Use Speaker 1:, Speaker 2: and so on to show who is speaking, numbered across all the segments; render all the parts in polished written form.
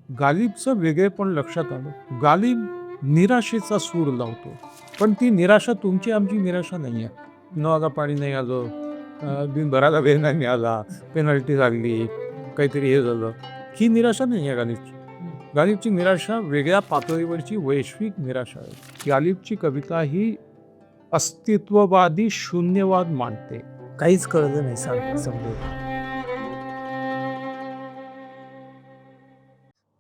Speaker 1: गालिबचं वेगळेपण लक्षात आलं. गालिब निराशेचा सूर लावतो, पण ती निराशा तुमची आमची निराशा नाही आहे. नळाला पाणी नाही आलं, दिनभराला वेळ नाही मिळाला, पेनल्टी लागली, काहीतरी हे झालं, ही निराशा नाही आहे गालिबची. गालिबची निराशा वेगळ्या पातळीवरची वैश्विक निराशा आहे. गालिबची कविता ही अस्तित्ववादी शून्यवाद मांडते.
Speaker 2: काहीच कळलं नाही समजून.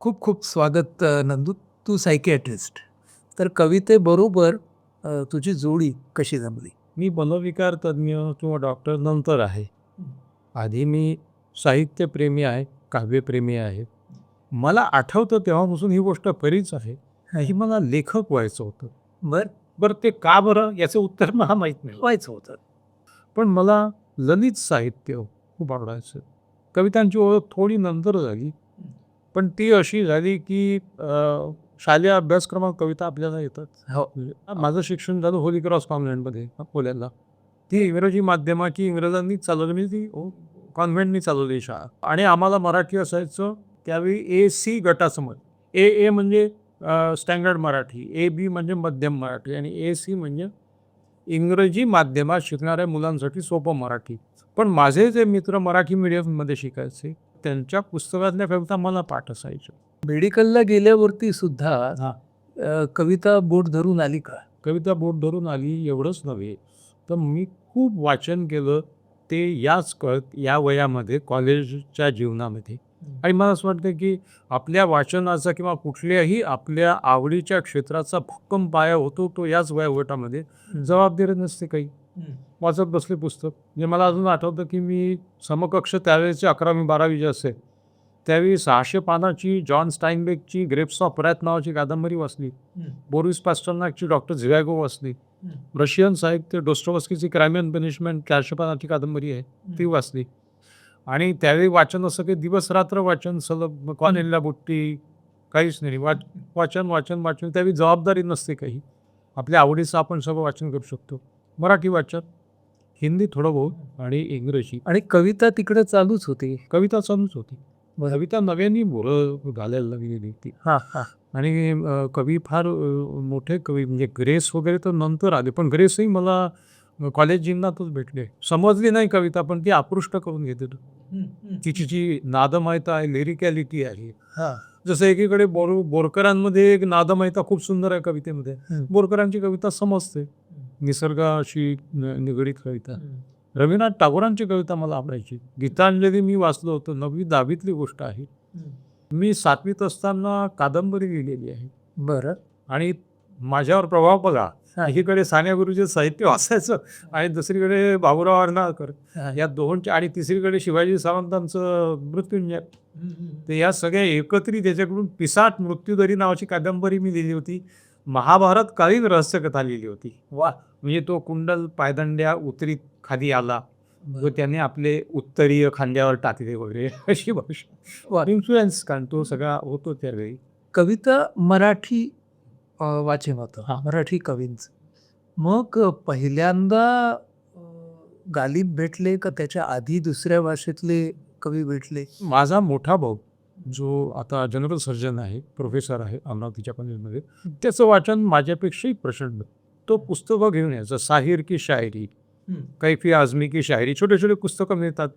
Speaker 2: खूप खूप स्वागत नंदू. तू सायकियाट्रिस्ट, तर कवितेबरोबर तुझी जोडी कशी जमली?
Speaker 1: मी मनोविकार तज्ज्ञ किंवा डॉक्टर नंतर आहे. आधी मी साहित्यप्रेमी आहे, काव्यप्रेमी आहे. मला आठवतं तेव्हापासून ही गोष्ट खरीच आहे की मला लेखक व्हायचं होतं. बरं ते का बरं याचं उत्तर मला माहीत नाही.
Speaker 2: व्हायचं होतं.
Speaker 1: पण मला ललित साहित्य खूप आवडायचं. कवितांची ओळख थोडी नंतर झाली, पण ती अशी झाली की शालेय अभ्यासक्रमात कविता आपल्याला येतात.
Speaker 2: हो.
Speaker 1: माझं शिक्षण झालं होली क्रॉस कॉन्व्हेंटमध्ये पुण्याला. ती इंग्रजी माध्यमाची इंग्रजांनीच चालवली, म्हणजे ती कॉन्व्हेंटनी चालवली शाळा. आणि आम्हाला मराठी असायचं त्यावेळी AC गटाचं मत. ए म्हणजे स्टँडर्ड मराठी, AB म्हणजे मध्यम मराठी आणि AC म्हणजे इंग्रजी माध्यमात शिकणाऱ्या मुलांसाठी सोपं मराठी. पण माझे जे मित्र मराठी मीडियममध्ये शिकायचे त्यांच्या पुस्तकातल्या कविता मला पाठ असायच्या.
Speaker 2: मेडिकलला गेल्यावरती सुद्धा कविता बोट धरून आली का?
Speaker 1: कविता बोट धरून आली एवढंच नव्हे, तर मी खूप वाचन केलं ते या वयामध्ये कॉलेजच्या जीवनामध्ये. आणि मला असं वाटतं की आपल्या वाचनाचा किंवा कुठल्याही आपल्या आवडीच्या क्षेत्राचा भक्कम पाया होतो तो याच वयोगटामध्ये. जबाबदारी नसते काही, वाचत बसले पुस्तक. म्हणजे मला अजून आठवतं की मी समकक्ष त्यावेळेचे 11वी-12वी जे असेल त्यावेळी 600 पानाची जॉन स्टाईनबेकची ग्रेप्स ऑफ रॅथ नावाची कादंबरी वाचली. बोरिस पास्टरनाकची डॉक्टर झिवागो वाचली. रशियन साहित्य डोस्टोव्स्कीची क्राईम अँड पनिशमेंट 400 पानाची कादंबरी आहे ती वाचली. आणि त्यावेळी वाचन असं काही दिवस रात्र वाचन, सलग कॉलेजला बुट्टी काहीच नाही. वाचन वाचन वाचन. त्यावेळी जबाबदारी नसते काही, आपल्या आवडीचं आपण सगळं वाचन करू शकतो. मराठी वाचन, हिंदी थोडं बहुत आणि इंग्रजी.
Speaker 2: आणि कविता तिकडे चालूच होती.
Speaker 1: कविता चालूच होती. कविता नव्याने बोरं घालायला लागलेली ती. आणि कवी फार मोठे कवी म्हणजे ग्रेस वगैरे तर नंतर आले, पण ग्रेसही मला कॉलेज जीवनातच भेटले. समजली नाही कविता, पण ती आकृष्ट करून घेते. तिची जी नादमयता आहे, लिरिकॅलिटी आहे. जसं एकीकडे बोरकरांमध्ये एक नादमयता खूप सुंदर आहे कवितेमध्ये. बोरकरांची कविता समजते, निसर्गाशी निगडीत कविता. रवींद्रनाथ टागोरांची कविता मला आवडायची. गीतांजली मी वाचलं होतं, 9वी-10वीतली गोष्ट आहे. मी 7वीत असताना कादंबरी लिहिलेली आहे.
Speaker 2: बरं.
Speaker 1: आणि माझ्यावर प्रभाव बघा, एकीकडे साने गुरुजी साहित्य वाचायचं आणि दुसरीकडे बाबूराव अर्नाळकर या दोघांचे, आणि तिसरीकडे शिवाजी सावंतांचं मृत्युंजय. तर या सगळ्या एकत्रित त्याच्याकडून पिसाट मृत्यूदरी नावाची कादंबरी मी लिहिली होती. महाभारत कालीन रहस्यकथा लिहिली होती.
Speaker 2: वा.
Speaker 1: म्हणजे तो कुंडल पायदंड्या उतरीत खाली आला, व त्याने आपले उत्तरीय खांद्यावर टाकले वगैरे अशी भाषा. इन्फ्लुएन्स कारण तो सगळा होतो त्यावेळी.
Speaker 2: कविता मराठी वाचन होतं, मराठी कवींचं. मग पहिल्यांदा गालिब भेटले का त्याच्या आधी दुसऱ्या भाषेतले कवी भेटले?
Speaker 1: माझा मोठा भाऊ जो आता जनरल सर्जन आहे, प्रोफेसर आहे अमरावतीच्या कॉलेजमध्ये, त्याचं वाचन माझ्यापेक्षाही प्रचंड. तो पुस्तकं घेऊन यायचं, साहिर की शायरी, कैफी आझमी की शायरी, छोटे छोटे पुस्तकं मिळतात.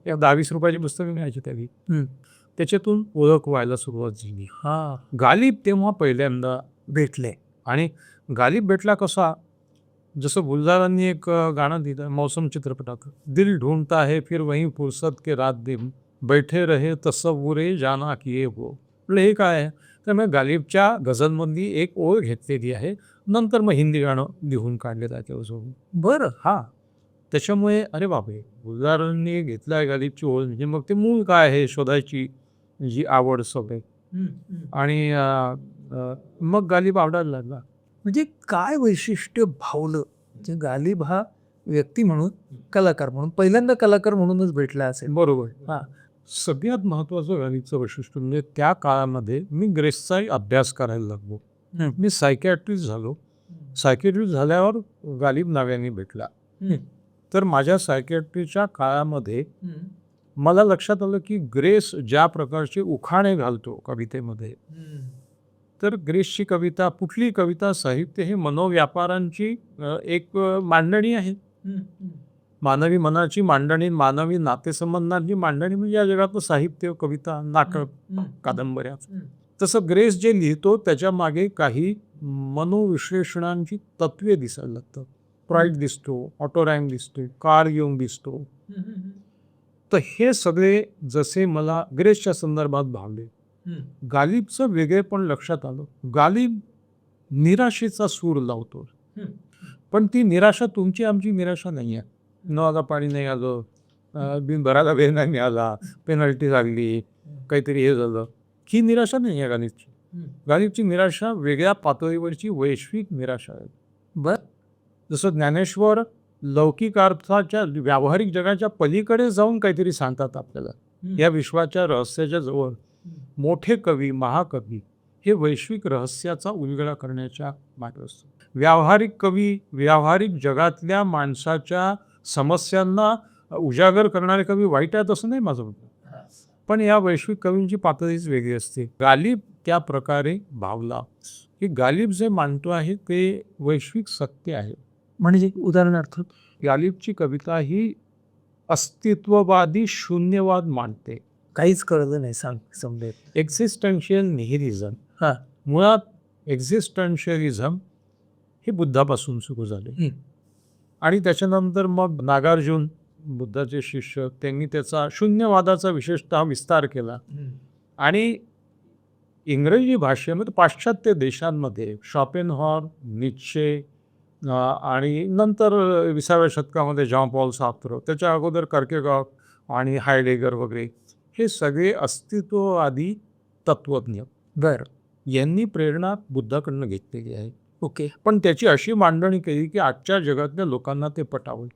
Speaker 1: 10-20 रुपयाची पुस्तकं मिळायची त्यावेळी. त्याच्यातून ओळख व्हायला सुरुवात झाली. गालिब तेव्हा पहिल्यांदा भेटले. आणि गालिब भेटला कसा, जसं गुलजारांनी एक गाणं दिलं मौसम चित्रपटात, दिल ढूंढता है फिर वही फुर्सत के रात दिन बैठे रहे तसव्वुरे जाना किए हो. म्हटलं हे काय आहे, तर मग गालिबच्या गझलमधली एक ओळ घेतलेली आहे. नंतर मग हिंदी गाणं लिहून काढलेलं आहे त्याच्यासोबत.
Speaker 2: बरं.
Speaker 1: त्याच्यामुळे अरे बापरे, गुलजारांनी घेतला आहे गालिबची ओळ, म्हणजे मग ते मूळ काय आहे शोधायची जी आवड सगळे. आणि मग गालिब आवडायला लागला.
Speaker 2: म्हणजे काय वैशिष्ट्य भावलं? म्हणजे गालिब हा व्यक्ती म्हणून, कलाकार म्हणून, पहिल्यांदा कलाकार म्हणूनच भेटला असेल.
Speaker 1: बरोबर. सगळ्यात महत्त्वाचं गालिबचं वैशिष्ट्य म्हणजे त्या काळामध्ये मी ग्रेसचाही अभ्यास करायला लागलो. मी सायकियाट्रिस्ट झालो. सायकियाट्रिस्ट झाल्यावर गालिब नव्याने भेटला. तर माझ्या सायकियाट्रीच्या काळामध्ये मला लक्षात आलं की ग्रेस ज्या प्रकारचे उखाणे घालतो कवितेमध्ये, तर ग्रेसची कविता, कुठली कविता, साहित्य हे मनोव्यापारांची एक मांडणी आहे. मानवी मनाची मांडणी, मानवी नातेसंबंधांची मांडणी म्हणजे या जगातलं साहित्य, कविता, नाटक, कादंबऱ्या. तसं ग्रेस जे लिहितो त्याच्या मागे काही मनोविश्लेषणांची तत्वे दिसायला लागतात. फ्रॉइड दिसतो, ऑटोरॅम दिसतो, कार्ल युंग दिसतो. तर हे सगळे जसे मला ग्रेसच्या संदर्भात भावले. गालिबचं वेगळेपण लक्षात आलं. गालिब निराशेचा सूर लावतो, पण ती निराशा तुमची आमची निराशा नाही आहे. न आला पाणी नाही आलं, बिनभराला वेळ नाही मिळाला, पेनल्टी लागली, काहीतरी हे झालं, ही निराशा नाही आहे गालिबची. गालिबची निराशा वेगळ्या पातळीवरची वैश्विक निराशा आहे.
Speaker 2: बर,
Speaker 1: जसं ज्ञानेश्वर लौकिक अर्थाच्या व्यावहारिक जगाच्या पलीकडे जाऊन काहीतरी सांगतात आपल्याला. या विश्वाच्या रहस्याच्या जवळ मोठे कवी, महाकवी हे वैश्विक रहस्याचा उलगडा करण्याच्या मागे असतो. व्यावहारिक कवी व्यावहारिक जगातल्या माणसाच्या समस्यांना उजागर करणारे कवी वाईट आहेत असं नाही माझं म्हणणं, पण या वैश्विक कवींची पातळीच वेगळी असते. गालिब त्या प्रकारे भावला की गालिब जे मांडतो आहे ते वैश्विक सत्य आहे.
Speaker 2: म्हणजे उदाहरणार्थ
Speaker 1: गालिबची कविता ही अस्तित्ववादी शून्यवाद मांडते.
Speaker 2: काहीच कळलं नाही, सांग समजेल.
Speaker 1: एक्झिस्टन्शियल निहिलिझम.
Speaker 2: हा,
Speaker 1: मुळात एक्झिस्टन्शियलिझम हे बुद्धापासून सुरू झाले आणि त्याच्यानंतर मग नागार्जुन, बुद्धाचे शिष्य, त्यांनी त्याचा शून्यवादाचा विशेषतः विस्तार केला आणि इंग्रजी भाषेमध्ये पाश्चात्य देशांमध्ये शॉपेनहॉर, नीत्शे आणि नंतर 20व्या शतकामध्ये जॉन पॉल सार्त्र, त्याच्या अगोदर कर्केगॉड आणि हायडेगर वगैरे हे सगळे अस्तित्ववादी तत्त्वज्ञ
Speaker 2: बर,
Speaker 1: यांनी प्रेरणा बुद्धाकडनं घेतलेली आहे.
Speaker 2: ओके.
Speaker 1: पण त्याची अशी मांडणी केली की आजच्या जगातल्या लोकांना ते पटावं.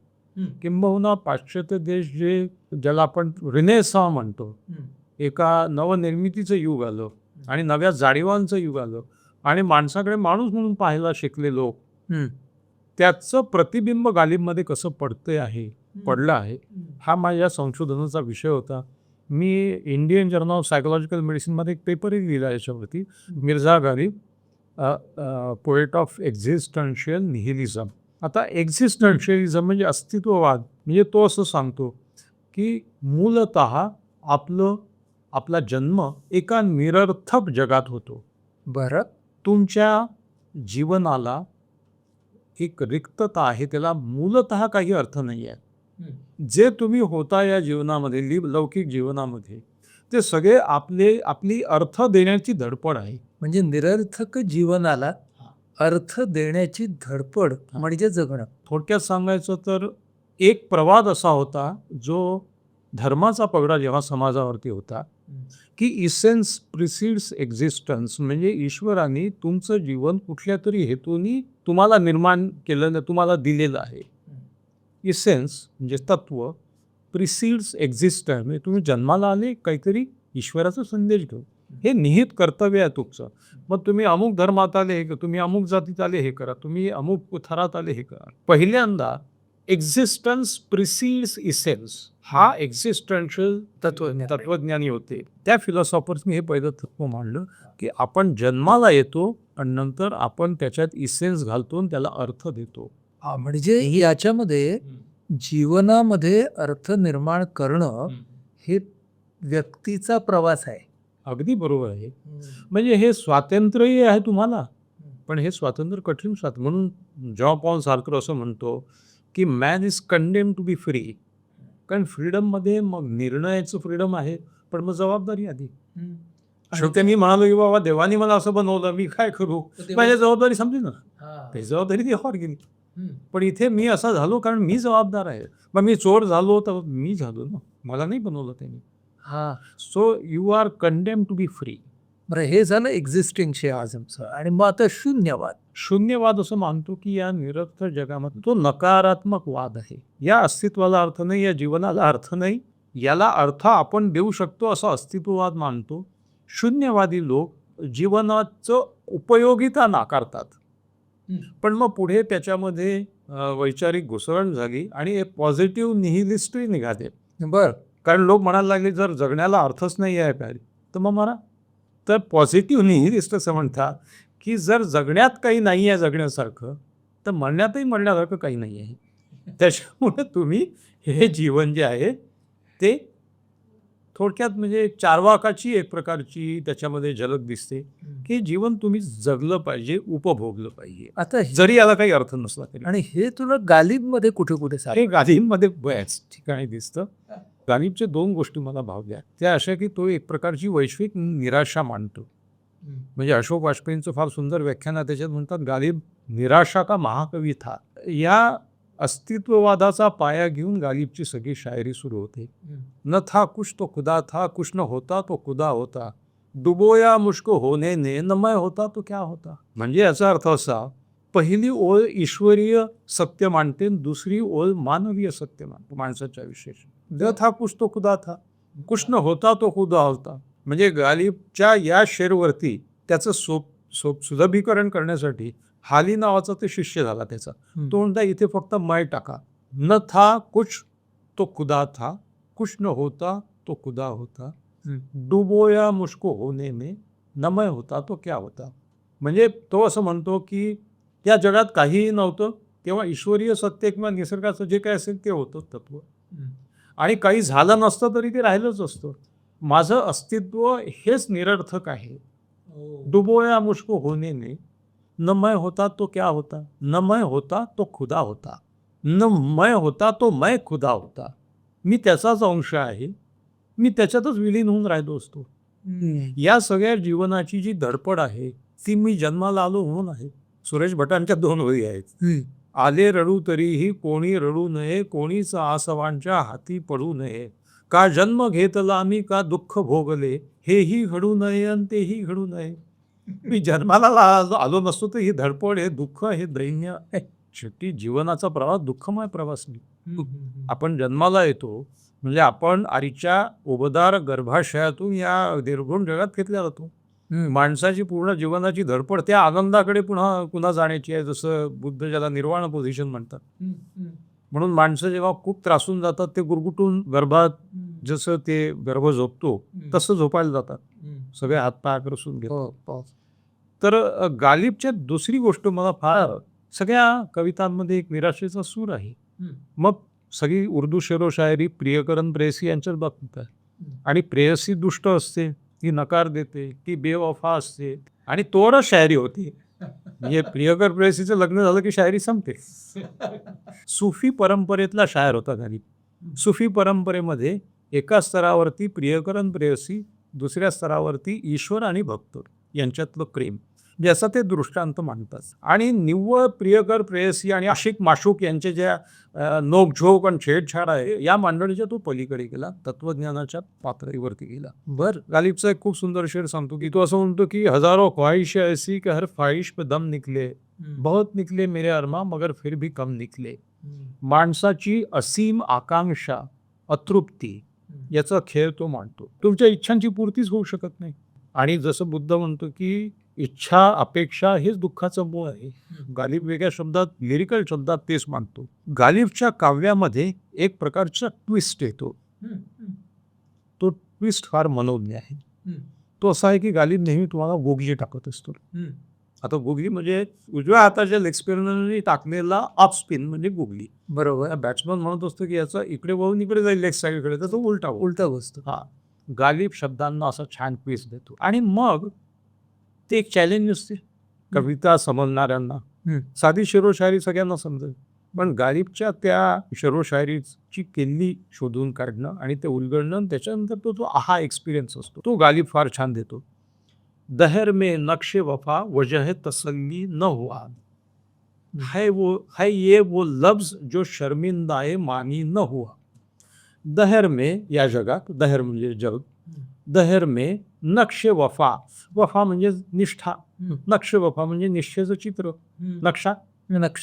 Speaker 1: किंबहुना पाश्चात्य देश ज्याला आपण रिनेसाँ म्हणतो, एका नवनिर्मितीचं युग आलं आणि नव्या जाणीवांचं युग आलं आणि माणसाकडे माणूस म्हणून पाहायला शिकले लोक, त्याचं प्रतिबिंब गालिबमध्ये कसं पडलं आहे, हा माझ्या संशोधनाचा विषय होता. मी इंडियन जर्नल ऑफ सायकोलॉजिकल मेडिसिनमध्ये एक पेपरही लिहिला याच्यावरती, मिर्झा गालिब, पोएट ऑफ एक्झिस्टन्शियल निहिलिझम. आता एक्झिस्टन्शियलिझम म्हणजे अस्तित्ववाद, म्हणजे तो असं सांगतो की मूलतः आपला जन्म एका निरर्थक जगात होतो.
Speaker 2: बरं,
Speaker 1: तुमच्या जीवनाला एक रिक्तता आहे, त्याला मूलतः काही अर्थ नाही आहे. जे तुम्ही होता या जीवनामध्ये, लौकिक जीवनामध्ये, ते सगळे आपली अर्थ देण्याची धडपड आहे.
Speaker 2: म्हणजे निरर्थक जीवनाला अर्थ देण्याची धडपड म्हणजे जगणं.
Speaker 1: थोडक्यात सांगायचं तर एक प्रवाद असा होता जो धर्माचा पगडा जेव्हा समाजावरती होता की इसेन्स प्रिसिड्स एक्झिस्टन्स, म्हणजे ईश्वराने तुमचं जीवन कुठल्या तरी हेतूनी तुम्हाला निर्माण केलं, तुम्हाला दिलेलं आहे. इसेन्स म्हणजे तत्व, प्रिसिड्स एक्झिस्टन्स म्हणजे तुम्ही जन्माला आले काहीतरी ईश्वराचा संदेश घेऊन, हे निहित कर्तव्य आहे तुमचं. मग तुम्ही अमुक धर्मात आले, तुम्ही अमुक जातीत आले हे करा, तुम्ही अमुक थरात आले हे करा. पहिल्यांदा एक्झिस्टन्स प्रिसिड्स इसेन्स हा एक्झिस्टन्शियल तत्वज्ञानी होते. त्या फिलॉसॉफर्सनी हे पहिलं तत्व मांडलं की आपण जन्माला येतो आणि नंतर आपण त्याच्यात इसेन्स घालतो आणि त्याला अर्थ देतो.
Speaker 2: म्हणजे याच्यामध्ये जीवनामध्ये अर्थ निर्माण करणं हे व्यक्तीचा प्रवास आहे.
Speaker 1: अगदी बरोबर आहे. म्हणजे हे स्वातंत्र्यही आहे तुम्हाला, पण हे स्वातंत्र्य कठीण स्वातंत्र्य. म्हणून जॉन पॉल सार्त्र असं म्हणतो की man is condemned to be free. कारण फ्रीडममध्ये मग निर्णयाचं फ्रीडम आहे, पण मग जबाबदारी आधी. शेवटी मी म्हणालो की बाबा देवाने मला असं बनवलं, मी काय करू, माझ्या जबाबदारी समजेल ना, ते जबाबदारी देवावर गेली. पण इथे मी असा झालो कारण मी जबाबदार आहे. मग मी चोर झालो तर मी झालो ना, मला नाही बनवलं त्यांनी. So you are condemned to be free.
Speaker 2: बरं, हे झालं एक्झिस्टिंगशियालिझमचं. आणि मग आता
Speaker 1: शून्यवाद असं मानतो की या निरर्थक जगामध्ये तो नकारात्मक वाद आहे. या अस्तित्वाला अर्थ नाही, या जीवनाला अर्थ नाही, याला अर्थ आपण देऊ शकतो असं अस्तित्ववाद मानतो. शून्यवादी लोक जीवनाचं उपयोगिता नाकारतात, पण मग पुढे त्याच्यामध्ये वैचारिक घुसळण झाली आणि एक पॉझिटिव्ह निहिलिस्टही निघाले.
Speaker 2: बरं,
Speaker 1: कारण लोक म्हणायला लागले जर जगण्याला अर्थच नाही आहे प्यारी तर मग मला तर पॉझिटिव्ह निहिलिस्ट असं म्हणतात की जर जगण्यात काही नाही आहे जगण्यासारखं तर मरण्यातही मरण्यासारखं काही नाही आहे. त्याच्यामुळे तुम्ही हे जीवन जे आहे ते थोडक्यात म्हणजे चारवाकाची एक प्रकारची त्याच्यामध्ये झलक दिसते की जीवन तुम्ही जगलं पाहिजे, उपभोगलं पाहिजे,
Speaker 2: आता
Speaker 1: जरी याला काही अर्थ नसला तरी.
Speaker 2: आणि हे तुला गालिबमध्ये कुठे कुठे
Speaker 1: हे गालिबमध्ये बऱ्याच ठिकाणी दिसतं. गालिबच्या 2 गोष्टी मला भावल्या. त्या अशा की तो एक प्रकारची वैश्विक निराशा मांडतो. म्हणजे अशोक वाजपेयींचं फार सुंदर व्याख्यान आहे, त्याच्यात म्हणतात गालिब निराशा का महाकवी था. या अस्तित्ववादाचा पाया घेऊन गालिबची सगळी शायरी सुरू होते. न था कुछ तो खुदा था, कुछ न होता तो खुदा होता, डुबोया मुझको होने ने, न मैं होता तो क्या होता. म्हणजे याचा अर्थ असा, पहिली ओळ ईश्वरीय सत्य मानते, दुसरी ओळ मानवीय सत्य मानते माणसाच्या विशेष. न था कुछ तो खुदा था, कुछ न होता तो खुदा होता. म्हणजे गालिबच्या या शेरवरती त्याचं सुलभीकरण करण्यासाठी हाली नावाचा ते शिष्य झाला त्याचा. तो म्हणता इथे फक्त मैं टाका. न था कुछ तो खुदा था, कुछ न होता तो खुदा होता, डुबोया मुझको होने में, न मैं होता तो क्या होता. म्हणजे तो असं म्हणतो की या जगात काहीही नव्हतं तेव्हा ईश्वरीय सत्य किंवा निसर्गाचं जे काय असेल ते होतं तत्व, आणि काही झालं नसतं तरी ते राहिलंच असतं. माझं अस्तित्व हेच निरर्थक आहे. डुबोया मुझको होने में, न मैं होता तो क्या होता, न मैं होता तो खुदा होता, न मैं होता तो मैं खुदा होता. मी त्याचाच अंश आहे, मी त्याच्यातच विलीन होऊन राहिलो असतो. या सगळ्या जीवनाची जी धडपड आहे ती मी जन्माला आलो म्हणून आहे. सुरेश भटांच्या 2 ओळी आहेत. आले रडू तरीही कोणी रडू नये, कोणीच आसवांच्या हाती पडू नये, का जन्म घेतला मी का दुःख भोगले, हेही घडू नये आणि तेही घडू नये. मी जन्माला आलो नसतो तर ही धडपड, हे दुःख, हे दैन्य, शेवटी जीवनाचा प्रवास दुःखमय प्रवास नाही. आपण जन्माला येतो म्हणजे आपण आईच्या उबदार गर्भाशयातून या निर्गुण जगात घेतल्या जातो. माणसाची पूर्ण जीवनाची धडपड त्या आनंदाकडे पुन्हा जाण्याची आहे, जसं बुद्ध ज्याला निर्वाण पोझिशन म्हणतात. म्हणून माणसं जेव्हा खूप त्रासून जातात ते गुरगुटून गर्भात जसं ते गर्भ झोपतो तसं झोपायला जातात, सगळे हातपाय आकर्षून घेतात. तर गालिबच्या दुसरी गोष्ट मला फार, सगळ्या कवितांमध्ये एक निराशेचा सूर आहे. मग सगळी उर्दू शेरो शायरी प्रियकरण प्रेयसी यांच्याच बाबतीत आहे. आणि प्रेयसी दुष्ट असते, ती नकार देते, ती बेवफा असते, आणि तोवरच शायरी होती. म्हणजे प्रियकर प्रेयसीचं लग्न झालं की शायरी संपते. सुफी परंपरेतला शायर होता गालिब. सुफी परंपरेमध्ये एका स्तरावरती प्रियकरण प्रेयसी, दुसऱ्या स्तरावरती ईश्वर आणि भक्त यांच्यातलं प्रेम, ज्याचा ते दृष्टांत मांडतात. आणि निव्वळ प्रियकर प्रेयसी आणि आशिक माशूक यांचे ज्या नोकझोक आणि छेडछाड आहे या मांडणीच्या तो पलीकडे गेला, तत्वज्ञानाच्या पातळीवरती गेला. गालिबचा एक खूप सुंदर शेर सांगतो की तो असं म्हणतो की हजारो ख्वाहिशें ऐसी कि हर ख्वाहिश पे दम निकले, बहुत निकले मेरे अरमा मगर फिर भी कम निकले. माणसाची असीम आकांक्षा, अतृप्ती याचा खेळ तो मांडतो. तुमच्या इच्छांची पूर्तीच होऊ शकत नाही. आणि जसं बुद्ध म्हणतो की इच्छा अपेक्षा हेच दुःखाचं मूळ आहे. गालिब वेगळ्या शब्दात, लिरिकल शब्दात तेच मानतो. गालिबच्या काव्यामध्ये एक प्रकारचा ट्विस्ट येतो. तो ट्विस्ट फार मनोज्ञ आहे. तो असा आहे की गालिब नेहमी तुम्हाला गोगली टाकत असतो. आता गोगली म्हणजे उजव्या हाताच्या लेग टाकलेला ऑफ स्पिन म्हणजे गोगली.
Speaker 2: बरोबर.
Speaker 1: बॅट्समन म्हणत असतो की याचा इकडे वळून इकडे जाईल लेग साईडकडे, तर तो उलटा बसतो. हा, गालिब शब्दांना असा छान ट्विस्ट देतो. आणि मग ते एक चॅलेंज असते कविता समजणाऱ्यांना. साधी शेरोशायरी सगळ्यांना समजेल, पण गालिबच्या त्या शेरोशायरीची किल्ली शोधून काढणं आणि ते उलगडणं, त्याच्यानंतर तो जो आहा एक्सपिरियन्स असतो तो गालिब फार छान देतो. दहर में नक्शे वफा वजह तसल्ली न हुआ, है ये वो लफ्ज जो शर्मिंदाए मानी न हुआ. दहर में, या जगात, दहर म्हणजे जग, दहर में नक्षे वफा, वफा म्हणजे निष्ठा, नक्षे वफा म्हणजे निष्ठेचं चित्र, नक्षा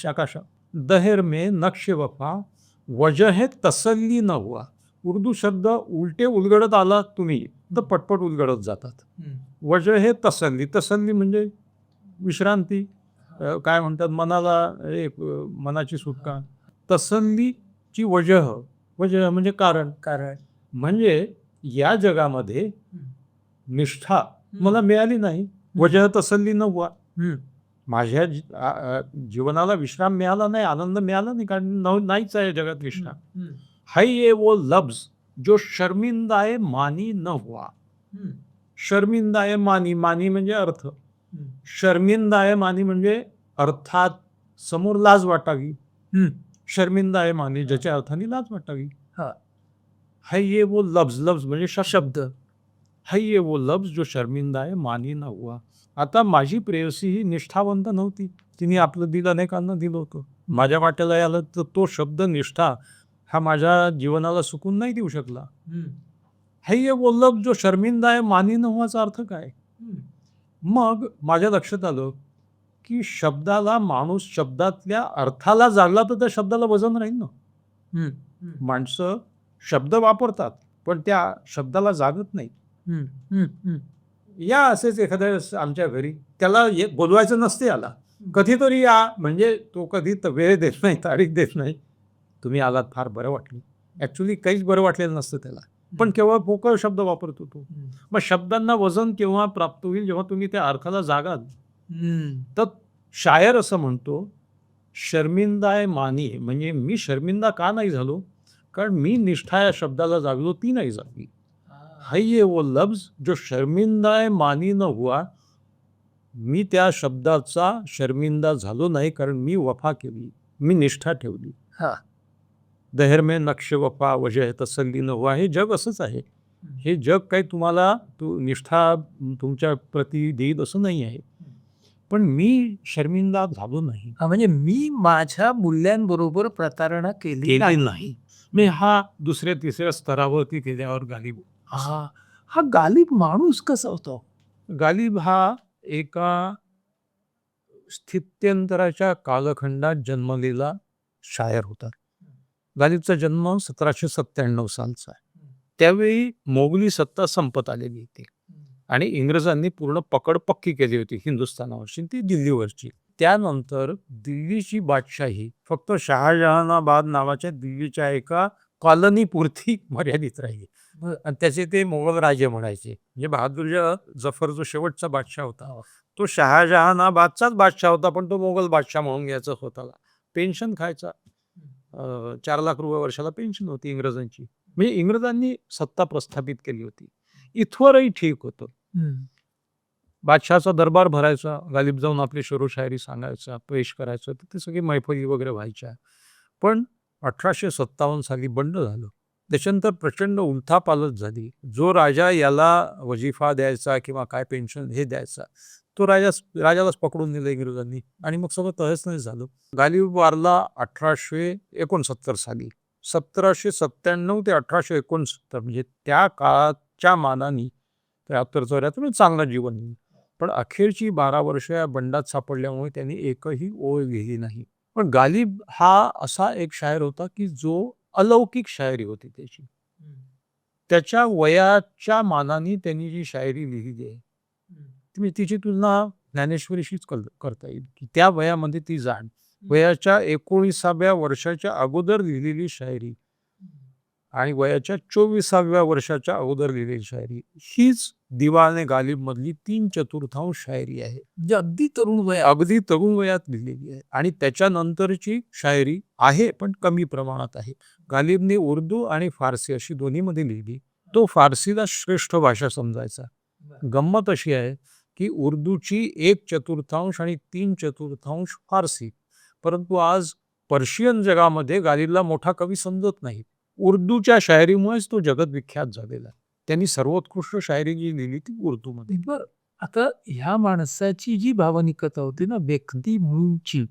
Speaker 1: आकाशा. दहर में नक्षे वफा वजह तसल्ली न हुआ. उर्दू शब्द उलटे उलगडत आला तुम्ही तर पटपट उलगडत जातात. वजह तसल्ली, तसल्ली म्हणजे विश्रांती, काय म्हणतात मनाला एक मनाची सुटका. तसल्लीची वजह म्हणजे कारण. म्हणजे या जगामध्ये निष्ठा मला मिळाली नाही, वजह तसल्ली न हुआ. माझ्या जीवनाला विश्राम मिळाला नाही, आनंद मिळाला नाही, कारण नाहीच आहे जगात विश्राम. है ये वो लफ्ज जो शर्मिंदाए मानी न हुआ. शर्मिंदाए मानी, मानी म्हणजे अर्थ, शर्मिंदाए मानी म्हणजे अर्थात समोर लाज वाटावी. शर्मिंदाए मानी ज्याच्या अर्थाने लाज वाटावी. है ये वो लफ्ज, लफ्ज म्हणजे शब्द. है ये वो लफ्ज जो शर्मिंदाए मानी न हुआ. आता माझी प्रेयसी ही निष्ठावंत नव्हती, तिने आपलं दिल अनेकांना दिलं होतं. माझ्या वाट्याला आलं तर तो शब्द निष्ठा हा माझ्या जीवनाला सुकून नाही देऊ शकला. है ये वो लफ्ज जो शर्मिंदाए मानी न हुआचा अर्थ काय? मग माझ्या लक्षात आलं की शब्दाला, माणूस शब्दातल्या अर्थाला जागला तर त्या शब्दाला वजन राहील ना. माणसं शब्द वापरतात पण त्या शब्दाला जागत नाही. या असेच एखाद्या वेळेस आमच्या घरी त्याला बोलवायचं नसते, आला कधीतरी या, म्हणजे तो कधी वेळ देत नाही, तारीख देत नाही. तुम्ही आलात, फार बरं वाटलं. ॲक्च्युली काहीच बरं वाटलेलं नसतं त्याला, पण केवळ पोकळ शब्द वापरतो तो. मग शब्दांना वजन केव्हा प्राप्त होईल? जेव्हा तुम्ही त्या अर्थाला जागाल. तर शायर असं म्हणतो, शर्मिंदाय मानी, म्हणजे मी शर्मिंदा का नाही झालो? कारण मी निष्ठा या शब्दाला जागलो, ती नाही जागली. है ये वो लफ्ज जो शर्मिंदाय मानी न हुआ. मी त्या शब्दाचा शर्मिंदा झालो नाही, कारण मी वफा केली, मी निष्ठा ठेवली. दहेर में नक्श वफा वजह तसल्ली न हुआ. हे जग असंच आहे. हे जग काही तुम्हाला निष्ठा तुमच्या प्रती देईल असं नाही आहे. पण मी शर्मिंदा झालो नाही.
Speaker 2: म्हणजे मी माझ्या मूल्यांबरोबर प्रतारणा केली
Speaker 1: नाही. मी हा दुसऱ्या तिसऱ्या स्तरावरती केल्यावर गालिब.
Speaker 2: हा गालिब माणूस कसा होतो?
Speaker 1: गालिब हा एका स्थित्यंतराच्या कालखंडात जन्मलेला शायर होता. गालिबचा जन्म 1797 सालचा आहे. त्यावेळी मोगली सत्ता संपत आलेली होती आणि इंग्रजांनी पूर्ण पकड पक्की केली होती हिंदुस्थानावरची, ती दिल्लीवरची. त्यानंतर दिल्लीची बादशाही फक्त शहाजहानाबाद नावाच्या दिल्लीच्या एका कॉलनीपुरती मर्यादित राहिली. आणि त्याचे ते मोगल राजे म्हणायचे. म्हणजे बहादूर जफर जो शेवटचा बादशाह होता तो शहाजहानाबादचाच बादशाह होता, पण तो मोगल बादशाह म्हणून घ्यायचा स्वतःला. पेन्शन खायचा, 4 लाख रुपये वर्षाला पेन्शन होती इंग्रजांची. म्हणजे इंग्रजांनी सत्ता प्रस्थापित केली होती. इथवरही ठीक होतं. बादशहाचा दरबार भरायचा, गालिब जाऊन आपली शेरो शायरी सांगायचा, पेश करायचं, तर ते सगळी मैफली वगैरे व्हायच्या. पण 1857 साली बंड झालं. त्याच्यानंतर प्रचंड उलथापालथ झाली. जो राजा याला वजीफा द्यायचा किंवा काय पेन्शन हे द्यायचा, तो राजालाच पकडून नेलं इंग्रजांनी आणि मग सगळं तहस-नहस झालं. गालिब वारला 1869 साली. 1797 ते 1869 म्हणजे त्या काळाच्या मानाने 73-74 चांगलं जीवन. पण अखेरची 12 वर्ष या बंडात सापडल्यामुळे त्यांनी एकही ओळ लिहिली नाही. पण गालिब हा असा एक शायर होता की जो अलौकिक शायरी होती त्याची. त्याच्या वयाच्या मानाने त्यांनी जी शायरी लिहिली आहे, तुम्ही तिची तुलना ज्ञानेश्वरीशीच करता येईल की त्या वयामध्ये ती जाण, वयाच्या 19व्या वर्षाच्या अगोदर लिहिलेली शायरी आणि वयाच्या 24व्या वर्षाच्या अगोदर लिहिलेली शायरी, हीच दिवाने गालिब मधली 3/4 शायरी आहे.
Speaker 2: म्हणजे अगदी
Speaker 1: तरुण वयात लिहिलेली आहे. आणि त्याच्यानंतरची शायरी आहे पण कमी प्रमाणात आहे. गालिबने उर्दू आणि फारसी अशी दोन्हीमध्ये लिहिली. तो फारसीला श्रेष्ठ भाषा समजायचा. गंमत अशी आहे की उर्दूची 1/4 आणि 3/4 फारसी, परंतु आज पर्शियन जगामध्ये गालिबला मोठा कवी समजत नाही. उर्दूच्या शायरीमुळेच तो जगत विख्यात झालेला. त्यांनी सर्वोत्कृष्ट शायरी जी लिहिली ती उर्दूमध्ये.
Speaker 2: बरं, आता ह्या माणसाची जी भावनिकता होती ना, व्यक्ती म्हणूनची,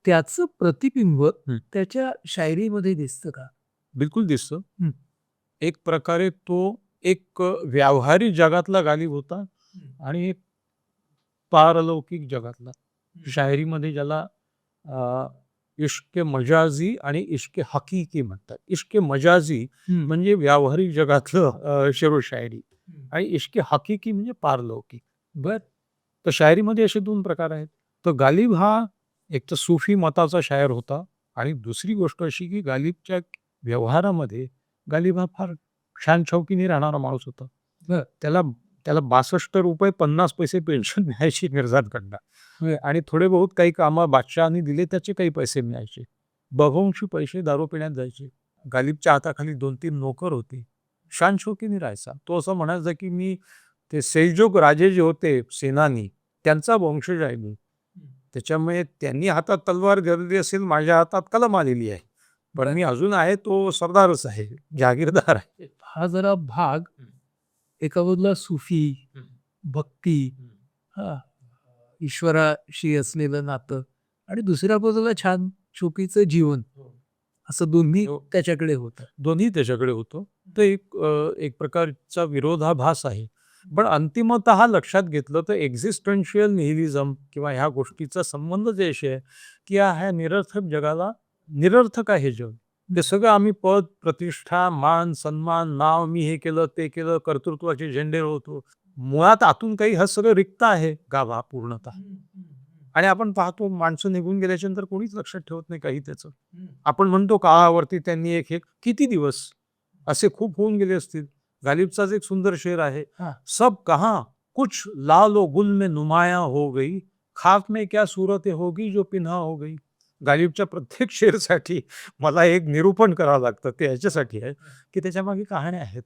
Speaker 2: त्याचं प्रतिबिंब त्याच्या शायरीमध्ये दिसतं का?
Speaker 1: बिलकुल दिसतं. एक प्रकारे तो एक व्यावहारिक जगातला गालिब होता आणि एक पारलौकिक जगातला. शायरीमध्ये ज्याला इश्क मजाजी आणि इश्क हकीकी म्हणतात. इश्क मजाजी म्हणजे व्यावहारिक जगातलं शेरो शायरी आणि इश्क हकीकी म्हणजे पारलौकिक. तर शायरीमध्ये असे 2 प्रकार आहेत. तर गालिब हा एक तर सुफी मताचा शायर होता आणि दुसरी गोष्ट अशी की गालिबच्या व्यवहारामध्ये गालिब हा फार छान शौकीने राहणारा माणूस होता.
Speaker 2: बरं.
Speaker 1: त्याला त्याला ₹62.50 पेन्शन मिळायची मिर्झांकडनं.
Speaker 2: होय.
Speaker 1: आणि थोडे बहुत काही कामं बादशहाने दिले त्याचे काही पैसे मिळायचे. बघूंशी पैसे दारू पिण्यात जायचे. गालिबच्या हाताखाली 2-3 नोकर होते. शान शौकीने राहायचा. तो असं म्हणायचा की मी ते सेल्जुक राजे जे होते सेनानी, त्यांचा वंशज आहे मी. त्याच्यामुळे त्यांनी हातात तलवार धरली असेल, माझ्या हातात कलम आलेली आहे. पण मी अजून आहे तो सरदारच आहे, जहागीरदार आहे.
Speaker 2: हा जरा भाग एका बाजूला सुफी, भक्ती, हां, ईश्वराशी असलेलं नातं आणि दुसऱ्या बाजूला छान शोकीचं जीवन, असं दोन्ही
Speaker 1: हो.
Speaker 2: त्याच्याकडे होतं.
Speaker 1: दोन्ही त्याच्याकडे होतं. तर एक प्रकारचा विरोधाभास आहे. पण अंतिमतः लक्षात घेतलं तर एक्झिस्टन्शियल निहिलिझम किंवा ह्या गोष्टीचा संबंध जे असे आहे, की ह्या निरर्थक जगाला निरर्थक आहे जग. ते सगळं आम्ही पद, प्रतिष्ठा, मान, सन्मान, नाव, मी हे केलं, ते केलं, कर्तृत्वाचे झेंडे होतो. मुळात आतून काही हा सगळं रिक्त आहे गाभा पूर्णतः. आणि आपण पाहतो माणसं निघून गेल्याच्या नंतर कोणीच लक्षात ठेवत नाही काही त्याचं. आपण म्हणतो काळावरती त्यांनी एक हे किती दिवस असे खूप होऊन गेले असतील. गालिबचाच एक सुंदर शेर आहे.
Speaker 2: हां.
Speaker 1: सब कहाँ कुछ लाल व गुल में नुमाया हो गई, खाक में क्या सूरत होगी जो पिन्हा हो गई. गालिबच्या प्रत्येक शेरसाठी मला एक निरूपण करावं लागतं. ते याच्यासाठी आहे की त्याच्यामागे कहाण्या आहेत.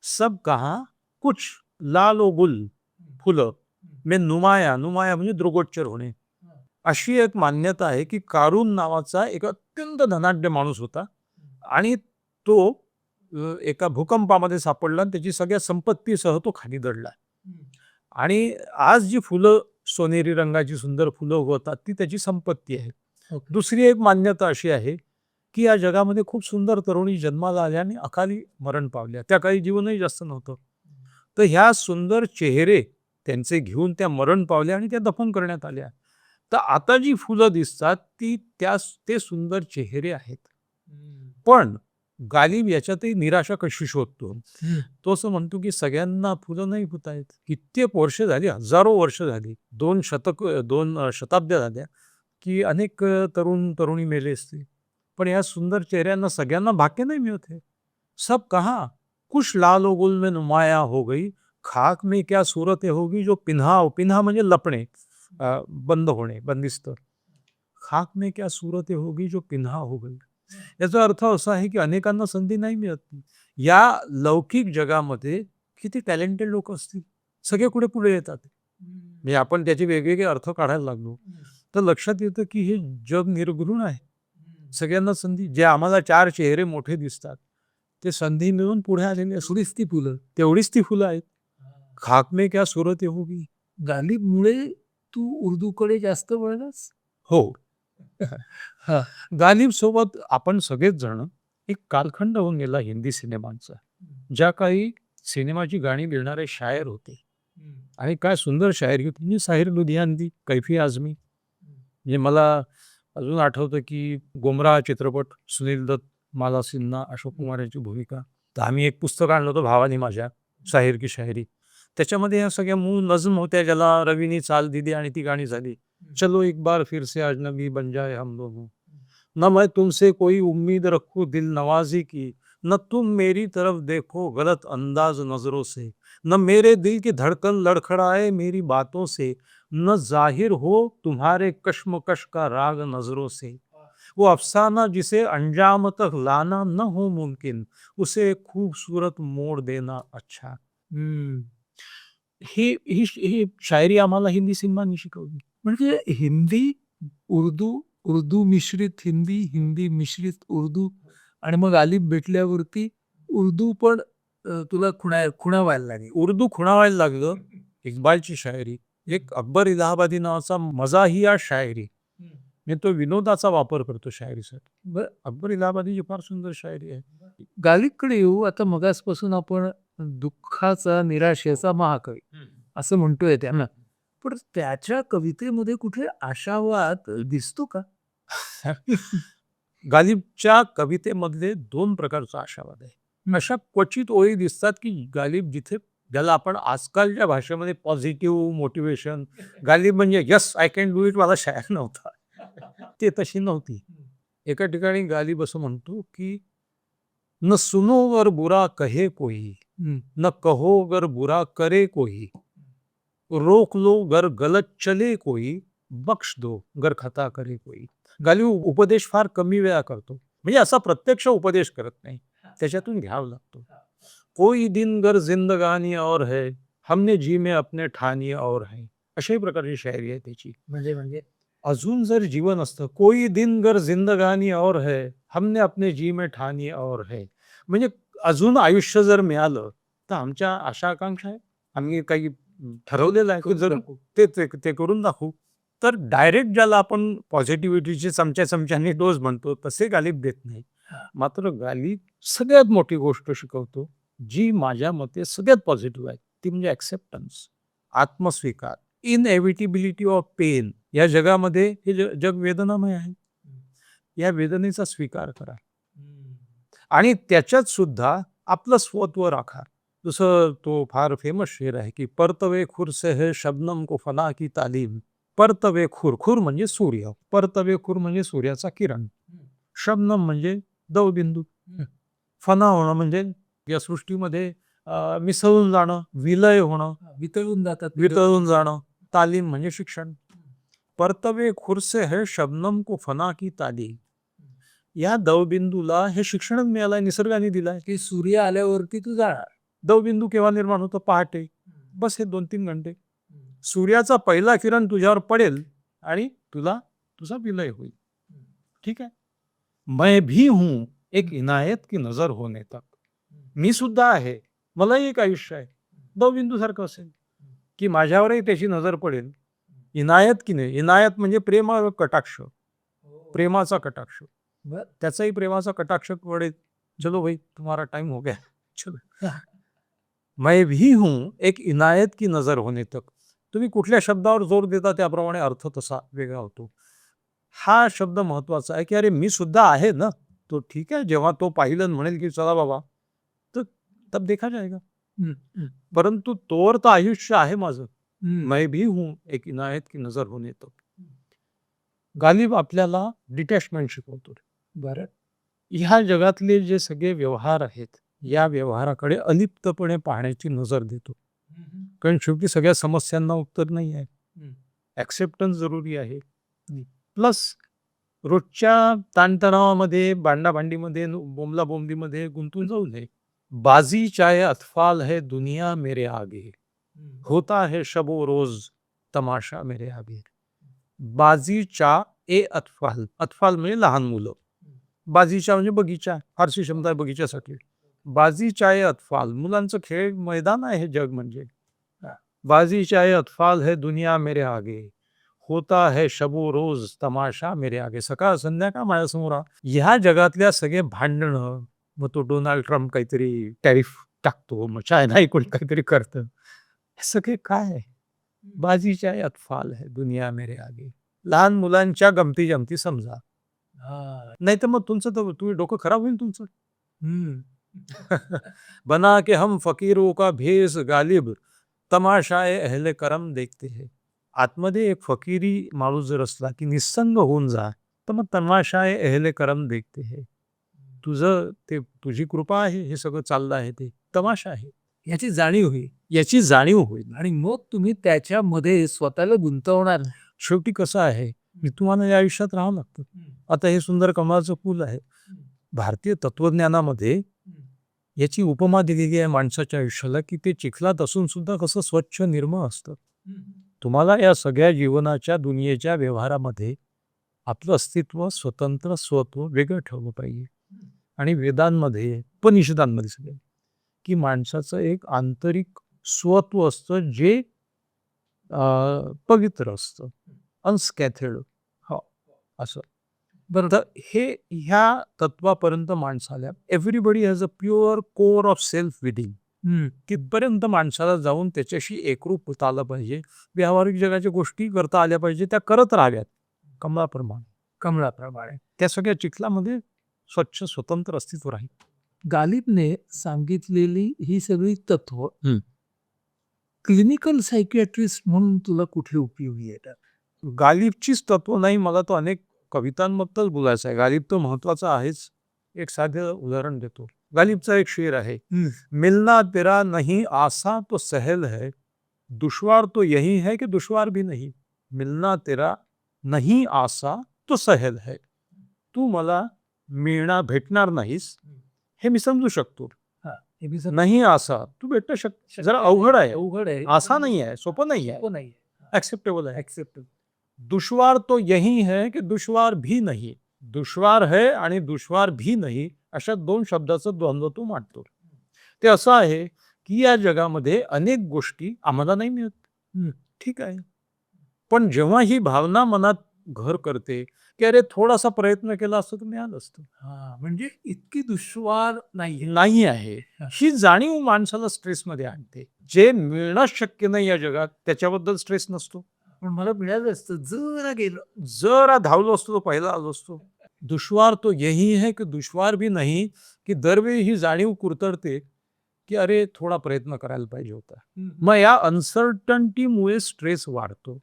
Speaker 1: सब कहाँ कुछ लाल व गुल फुलं में नुमाया, नुमाया म्हणजे दृगोच्चर होणे. अशी एक मान्यता आहे की कारून नावाचा एक अत्यंत धनाढ्य माणूस होता आणि तो एका भूकंपामध्ये सापडला आणि त्याची सगळ्या संपत्तीसह तो खाली दडला. आणि आज जी फुलं सोनेरी रंगाची सुंदर फुलं होतात ती त्याची संपत्ती आहे.
Speaker 2: ओके.
Speaker 1: दुसरी एक मान्यता अशी आहे की या जगामध्ये खूप सुंदर तरुणी जन्माला आल्या आणि अकाली मरण पावल्या. त्या काही जीवनही जास्त नव्हतं. तर ह्या सुंदर चेहरे त्यांचे घेऊन त्या मरण पावल्या आणि त्या दफन करण्यात आल्या. तर आता जी फुलं दिसतात ती ते सुंदर चेहरे आहेत. पण गालिब याच्यातही निराशा कशी शोधतो. तो असं म्हणतो की सगळ्यांना फुलं नाही फुतायत. कित्येक वर्ष झाली, हजारो वर्ष झाली, 2 शताब्द्या झाल्या की अनेक तरुण तरुणी मेले असतील. पण या सुंदर चेहऱ्यांना सगळ्यांना भाग्य नाही मिळत आहे. सब कहाँ कुछ लाल व गुल में नुमाया हो गई, खाक में क्या सूरत होगी जो पिन्हा, पिन्हा म्हणजे लपणे, बंद होणे, बंदिस्त. खाक में क्या सूरत होगी जो पिन्हा हो गई. याचा अर्थ असा आहे की अनेकांना संधी नाही मिळत. या लौकिक जगामध्ये किती टॅलेंटेड लोक असतील, सगळे कुठे पुढे येतात. म्हणजे आपण त्याचे वेगवेगळे अर्थ काढायला लागलो तर लक्षात येतं की हे जग निर्घृण आहे. सगळ्यांना संधी, जे आम्हाला 4 चेहरे मोठे दिसतात ते संधी मिळून पुढे आलेले असतील.
Speaker 2: थोडीच ती फुलं.
Speaker 1: तेवढीच ती फुलं आहेत. खाक में क्या सूरत होगी.
Speaker 2: गालिबमुळे तू उर्दूकडे जास्त वळलास?
Speaker 1: हो.
Speaker 2: हां.
Speaker 1: गालिब सोबत आपण सगळेच जण एक कालखंड होऊन गेला हिंदी सिनेमांचा. ज्या काही सिनेमाची गाणी लिहिणारे शायर होते आणि काय सुंदर शायरी होती. म्हणजे साहिर लुधियानवी, कैफी आझमी. म्हणजे मला अजून आठवतं की गुमराह चित्रपट, सुनील दत्त, माला सिन्हा, अशोक कुमार यांची भूमिका. तर आम्ही एक पुस्तक आणलं होतं भावानी माझ्या, शाहीर की शायरी. त्याच्यामध्ये ह्या सगळ्या मूळ नज्म होत्या ज्याला रवीनी चाल दिली आणि ती गाणी झाली. चलो एक बार फिर से अजनबी बन जाए हम दोनों, न मैं तुमसे कोई उम्मीद रखूं दिल नवाजी की, न तुम मेरी तरफ देखो गलत अंदाज नजरों से, न मेरे दिल की धड़कन लड़खड़ाए मेरी बातों से, न जाहिर हो तुम्हारे कश्मकश का राग नजरों से, वो अफसाना जिसे अंजाम तक लाना न हो मुमकिन, उसे खूबसूरत मोड़ देना अच्छा. ही शायरी आम्हाला हिंदी सिनेमांनी शिकवली.
Speaker 2: म्हणजे हिंदी, उर्दू, उर्दू मिश्रित हिंदी, हिंदी मिश्रित उर्दू आणि मग गालिब भेटल्यावरती उर्दू पण तुला खुणावायला लागली.
Speaker 1: उर्दू खुणावायला लागलं. इक्बालची शायरी, एक अकबर इलाहाबादी नावाचा मजाहिया शायरी, मी तो विनोदाचा वापर करतो शायरीसाठी.
Speaker 2: बरं,
Speaker 1: अकबर इलाहाबादीची फार सुंदर शायरी आहे.
Speaker 2: गालिबकडे येऊ. आता मगासपासून आपण दुःखाचा, निराशेचा महाकवी असं म्हणतोय त्यांना. पण त्याच्या कवितेमध्ये कुठे आशावाद दिसतो का?
Speaker 1: गालिबच्या कवितेमधले 2 प्रकारचा आशावाद आहे. अशा क्वचित ओळी दिसतात की गालिब जिथे, ज्याला आपण आजकालच्या भाषेमध्ये पॉझिटिव्ह मोटिवेशन, गालिब म्हणजे yes I can do it वाला शायर नव्हता. ते तशी नव्हती. एका ठिकाणी गालिब असं म्हणतो की न सुनो गर बुरा कहे कोई, न कहो गर बुरा करे कोई, रोक लो गर गलत चले कोई, बख्श दो गर खता करे कोई. गालिब उपदेश फार कमी वेळा करतो, म्हणजे असा प्रत्यक्ष उपदेश करत नाही, त्याच्यातून घ्यावं लागतो. कोई दिन गर जिंदगानी और है, हमने जी में अपने ठानी और है, अशाही प्रकारची शायरी आहे त्याची.
Speaker 2: म्हणजे
Speaker 1: अजून जर जीवन असतं, कोई दिन गर जिंदगानी और है, हमने अपने जी में ठानी और है, म्हणजे अजून आयुष्य जर मिळालं तर आमच्या आशा आकांक्षा आहे, आम्ही काही ठरवलेलं आहे, जर ते ते ते करून दाखवू. तर डायरेक्ट ज्याला आपण पॉझिटिव्हिटीचे चमच्या चमच्याने डोस म्हणतो तसे गालिब देत नाही. मात्र गालिब सगळ्यात मोठी गोष्ट शिकवतो, जी माझ्या मते सगळ्यात पॉझिटिव्ह आहे, ती म्हणजे ॲक्सेप्टन्स, आत्मस्वीकार. Inevitability of pain. या जगामध्ये हे जग वेदनामय आहे, या वेदनेचा स्वीकार करा आणि त्याच्यात सुद्धा आपलं स्वत्व राखा. जसं तो फार फेमस शेर आहे की परतवे खुर से है शबनम को फना की तालीम. परतवे खुर, खुर म्हणजे सूर्य, परतवे खुर म्हणजे सूर्याचा किरण, शबनम म्हणजे दवबिंदू, फना होणं म्हणजे या सृष्टीमध्ये मिसळून जाणं, विलय होणं, वितळून जाणं, तालीम म्हणजे शिक्षण. परतवे खुरसे है शबनम को फना की तालीम. या दवबिंदूला हे शिक्षणच मिळालंय, निसर्गाने दिलाय
Speaker 2: की सूर्य आल्यावरती तू जाणार.
Speaker 1: दवबिंदू केव्हा निर्माण होतो? पहाटे. बस हे 2-3 घंटे. सूर्याचा पहिला किरण तुझ्यावर पडेल आणि तुझा विलय होईल. ठीक आहे. मैं भी हूं एक इनायत की नजर होने तक. मी सुद्धा आहे, मलाही एक आयुष्य आहे. दवबिंदू सारखं असेल की माझ्यावरही त्याची नजर पडेल. इनायत की नाही, इनायत म्हणजे प्रेम कटाक्ष, प्रेमाचा कटाक्ष. त्याचाही प्रेमाचा कटाक्ष पडेल. चलो भाई तुम्हारा टाइम हो गया, चलो. मैं भी हूं एक इनायत की नजर होने तक. तुम्ही कुठल्या शब्दावर जोर देता त्याप्रमाणे अर्थ तसा वेगळा होतो. हा शब्द महत्वाचा आहे की अरे मी सुद्धा आहे ना. तो ठीक आहे, जेव्हा तो पाहिलं म्हणेल की चला बाबा, तर तब देखा जाएगा. परंतु तोवर तर आयुष्य आहे माझं. मैं भी हूं एक इनायत की नजर होने तक. गालिब आपल्याला डिटॅचमेंट शिकवतो.
Speaker 2: बरं.
Speaker 1: ह्या जगातले जे सगळे व्यवहार आहेत, या व्यवहाराकडे अलिप्तपणे पाहण्याची नजर देतो. कारण शेवटी सगळ्या समस्यांना उत्तर नाही आहे. ॲक्सेप्टन्स जरुरी आहे. प्लस रोजच्या ताणतणावामध्ये, भांडाभांडीमध्ये, बोंबलाबोंबीमध्ये गुंतून जाऊ नये. बाजी चाहे अतफाल है दुनिया मेरे आगे, होता है शबो रोज तमाशा मेरे आगे. बाजीच्या ए अतफाल, अतफाल म्हणजे लहान मुलं. बाजीच्या म्हणजे बगीचा, फारसी शब्द आहे बगीच्यासाठी. बाजीच्या ए अतफाल, मुलांचं खेळ मैदान आहे हे जग म्हणजे. बाजीच्या ए अतफाल है दुनिया मेरे आगे, होता है शबो रोज तमाशा मेरे आगे. सकाळ संध्याकाळ माझ्यासमोर. ह्या जगातल्या सगळे भांडणं, मग तो डोनाल्ड ट्रम्प काहीतरी टॅरिफ टाकतो, मग चायना कोणी काहीतरी करतं, हे सगळे काय आहे? बाजीच्या ए अतफाल है दुनिया मेरे आगे. लहान मुलांच्या गमती जमती समजा, नाही तर मग तुमचं तर तुम्ही डोकं खराब होईल तुमचं. बना के हम फकीरों का भेस गालिब, तमाशाए अहले करम देखते है. आतमध्ये एक फकीरी माणूस जर असला की निस्संग होऊन जा, तर मग तमाशाए अहले करम देखते है. तुझं ते तुझी कृपा आहे, हे सगळं चाललं आहे, ते तमाशा आहे,
Speaker 2: याची जाणीव होईल.
Speaker 1: याची जाणीव होईल.
Speaker 2: आणि मग तुम्ही त्याच्यामध्ये स्वतःला गुंतवणार.
Speaker 1: शेवटी कसं आहे, मी तुम्हाला या आयुष्यात राहावं लागतं. आता हे सुंदर कमळाचं फूल आहे. भारतीय तत्वज्ञानामध्ये याची उपमा दिलेली आहे माणसाच्या आयुष्याला की ते चिखलात असून सुद्धा कसं स्वच्छ निर्मळ असतं. तुम्हाला या सगळ्या जीवनाच्या दुनियेच्या व्यवहारामध्ये आपलं अस्तित्व, स्वतंत्र स्वत्व वेगळं ठेवलं पाहिजे. आणि वेदांमध्ये, उपनिषदांमध्ये सगळे की माणसाचं एक आंतरिक स्वत्व असतं जे पवित्र असतं, अनस्कॅथर्ड. हो, असं. बरं, तर हे ह्या तत्वापर्यंत माणसाला everybody has a pure core of self within. तिथपर्यंत माणसाला जाऊन त्याच्याशी एकरूप होता आलं पाहिजे. व्यावहारिक जगाच्या गोष्टी करता आल्या पाहिजे, त्या करत राहाव्यात कमळाप्रमाणे. त्या सगळ्या चिखलामध्ये स्वच्छ स्वतंत्र अस्तित्व राहील.
Speaker 2: गालिबने सांगितलेली ही सगळी तत्व क्लिनिकल सायकियाट्रिस्ट म्हणून तुला कुठे उपयोगी येतात?
Speaker 1: गालिबचीच तत्व नाही, मला तो अनेक कवितांबद्दल बोलायचं आहे. गालिब तर महत्वाचा आहेच. एक साधं उदाहरण देतो. गालिबचा एक शेर आहे, मिलना तेरा नहीं आसा तो सहल है, दुश्वार तो यही है कि दुश्वार भी नहीं. मिलना तेरा नहीं आसा तो सहल है. तू मला भेटणार नाहीस हे मी समजू शकतो.
Speaker 2: हा, हे बी सर
Speaker 1: नाही आसा तू भेटू जरा अवघड आहे,
Speaker 2: अवघड आहे,
Speaker 1: आसा नाही आहे, सोपं नाही आहे,
Speaker 2: सोपं नाही
Speaker 1: ऍक्सेप्टेबल आहे.
Speaker 2: ऍक्सेप्ट.
Speaker 1: दुश्वार तो यही है कि दुश्वार भी नहीं. दुश्वार है आणि दुश्वार भी नहीं अशा दोन शब्दाचं द्वंद्व तो मांडतो. ते असं आहे की या जगामध्ये अनेक गोष्टी आम्हाला नाही मिळत, ठीक आहे, पण जेव्हा ही भावना मनात घर करते की अरे थोडासा प्रयत्न केला असतं तर मिळालं असतं,
Speaker 2: हा, म्हणजे इतकी दुश्वार नाही.
Speaker 1: नाही आहे, ही जाणीव माणसाला स्ट्रेसमध्ये आणते. जे मिळणं शक्य नाही या जगात त्याच्याबद्दल स्ट्रेस नसतो.
Speaker 2: पण मला मिळालं असतं, जरा गेलं.
Speaker 1: जरा धावलो असतो तो पहिला आलो असतो. दुश्वार तो यही है कि दुश्वार भी नहीं, की दरवेळी ही जाणीव कुरतडते की अरे थोडा प्रयत्न करायला पाहिजे होता. मग या अनसर्टन्टीमुळे स्ट्रेस वाढतो.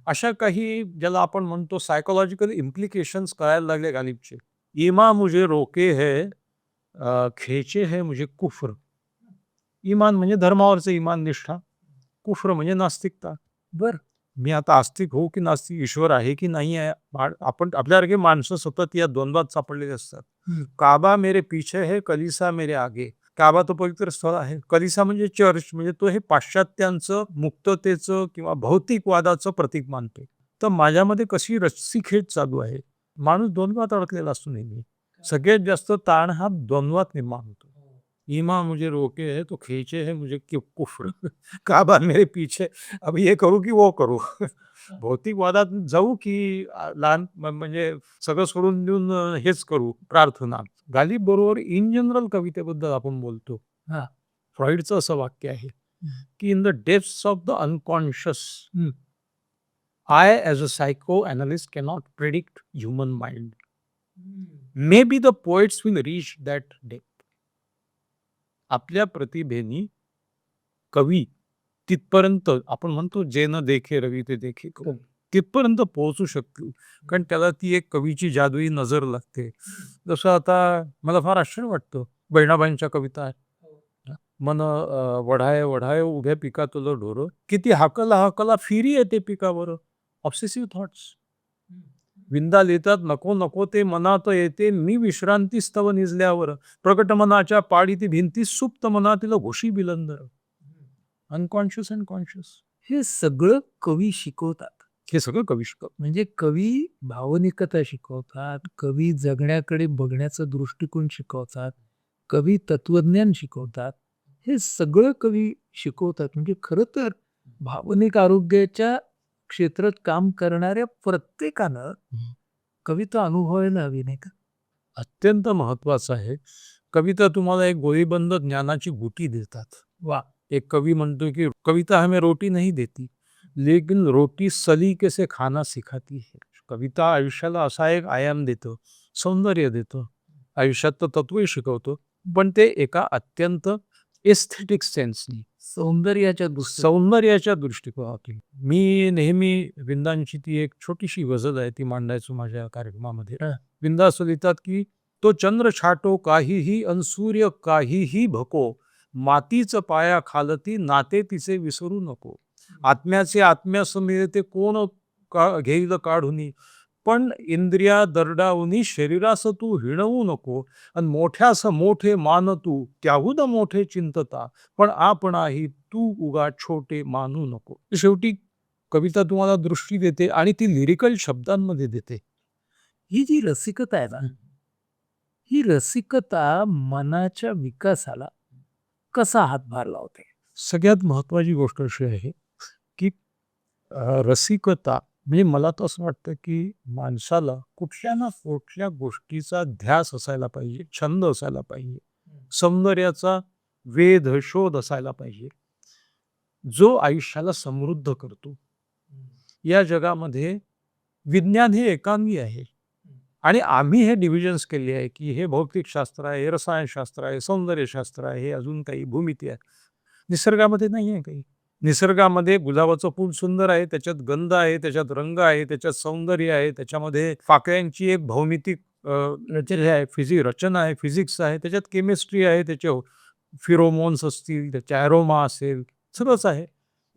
Speaker 1: अशा काही ज्याला आपण म्हणतो सायकोलॉजिकल इम्प्लिकेशन्स कळायला लागले गालिबचे. इमा मुझे रोके है, खेचे है मुझे कुफ्र. इमान म्हणजे धर्मावरचं इमान, निष्ठा. कुफ्र म्हणजे नास्तिकता.
Speaker 2: बर,
Speaker 1: मी आता आस्तिक हो की नास्तिक, ईश्वर आहे की नाही आहे, आपण आपल्यासारखे माणसं सतत या द्वंद्वात सापडलेले असतात. काबा मेरे पीछे है, कलिसा मेरे आगे. काबा तो पवित्र स्थळ आहे, कलिसा म्हणजे चर्च, म्हणजे तो हे पाश्चात्यांचं मुक्ततेचं किंवा भौतिकवादाचं प्रतीक मानतो. तर माझ्यामध्ये कशी रस्सीखेच चालू आहे. माणूस द्वंद्वात अडकलेला असतो नेहमी. सगळ्यात जास्त ताण हा द्वंद्वात निर्माण होतो. इमा मुझे रोके है तो खींचे है मुझे कुफ्र. काबा मेरे पीछे, अब ये करू की वो करू. भौतिकवादात जाऊ की लहान म्हणजे सगळं सोडून देऊन हेच करू, प्रार्थना. गालिब बरोबर इन जनरल कवितेबद्दल आपण बोलतो.
Speaker 2: हा.
Speaker 1: फ्रॉइडचं असं वाक्य आहे की in the depths of the unconscious I as a psycho analyst cannot predict human mind. Maybe the poets will reach that depth. आपल्या प्रतिभेनी कवी तिथपर्यंत, आपण म्हणतो जे न देखे रवी ते देखे कवी, तिथपर्यंत पोहोचू शकतील, कारण त्याला ती एक कवीची जादुई नजर लागते. जसं आता मला फार आश्चर्य वाटतं, बहिणाबाईंच्या कविता आहेत. मन वढाय वढाय उभ्या पिका तुला ढोरं, किती हाकला हाकला फिरी येते पिकावर. Obsessive thoughts. विंदा लिहितात, नको नको ते मनात येते, मी विश्रांती स्तव निजल्यावर. प्रकट मनाच्या पाळीती भिंती, सुप्त मनातील घोशी बिलंदर. अनकॉन्शियस अँड कॉन्शियस
Speaker 2: हे सगळं कवी शिकवतात.
Speaker 1: हे सगळं कवी शिकवतात.
Speaker 2: म्हणजे कवी भावनिकता शिकवतात, कवी जगण्याकडे बघण्याचा दृष्टिकोन शिकवतात, कवी तत्वज्ञान शिकवतात. हे सगळं कवी शिकवतात. म्हणजे खरं तर भावनिक आरोग्याच्या क्षेत्रात काम करणाऱ्या प्रत्येकानं कविता अनुभवायला हवी, नाही का?
Speaker 1: अत्यंत महत्वाचं आहे. कविता तुम्हाला एक गोळीबंद ज्ञानाची गुटी देतात.
Speaker 2: वा.
Speaker 1: एक कवी म्हणतो की कविता हमें रोटी नहीं देती, लेकिन रोटी सलीके से खाना सिखाती है. कविता आयुष्याला असा एक आयाम देतो, सौंदर्य देतो, आयुष्यात तत्वही शिकवतो, पण ते एका अत्यंत एस्थेटिक सेन्सनी, सौंदर्याच्या दृष्टिकोनातून. मी नेहमी विंदांची ती एक छोटीशी गझल आहे ती मांडायचो माझ्या कार्यक्रमामध्ये. विंदा असं लिहितात की तो चंद्र छाटो काहीही अन सूर्य काहीही भको, मातीचं पाया खालती नाते तिचे विसरू नको. आत्म्याचे आत्म्यास मिळते कोण घेईल काढुनी, पण इंद्रिया दरडावनी शरीरास तू हिणवू नको. आणि मोठ्यास मोठे मान तू त्याहून मोठे चिंतता, पण आपणाही तू उगा छोटे मानू नको. शेवटी कविता तुम्हाला दृष्टी देते आणि ती लिरिकल शब्दांमध्ये देते.
Speaker 2: ही जी रसिकता आहे ना, ही रसिकता मनाच्या विकासाला कसा हातभार लावते?
Speaker 1: सगळ्यात महत्वाची गोष्ट अशी आहे की रसिकता म्हणजे मला तर असं वाटतं की माणसाला कुठल्या ना कुठल्या गोष्टीचा ध्यास असायला पाहिजे, छंद असायला पाहिजे, सौंदर्याचा वेध शोध असायला पाहिजे, जो आयुष्याला समृद्ध करतो. या जगामध्ये विज्ञान हे एकांगी आहे आणि आम्ही हे डिव्हिजन्स केले आहे की हे भौतिकशास्त्र आहे, हे रसायनशास्त्र आहे, सौंदर्यशास्त्र आहे, हे अजून काही भूमिती आहे. निसर्गामध्ये नाही आहे काही. निसर्गामध्ये गुलाबाचं फूल सुंदर आहे, त्याच्यात गंध आहे, त्याच्यात रंग आहे, त्याच्यात सौंदर्य आहे, त्याच्यामध्ये पाकळ्यांची एक भौमितिक हे आहे रचना आहे, फिजिक्स आहे, त्याच्यात केमिस्ट्री आहे, त्याचे फिरोमोन्स असतील, त्याचे ॲरोमा असेल, सगळंच आहे.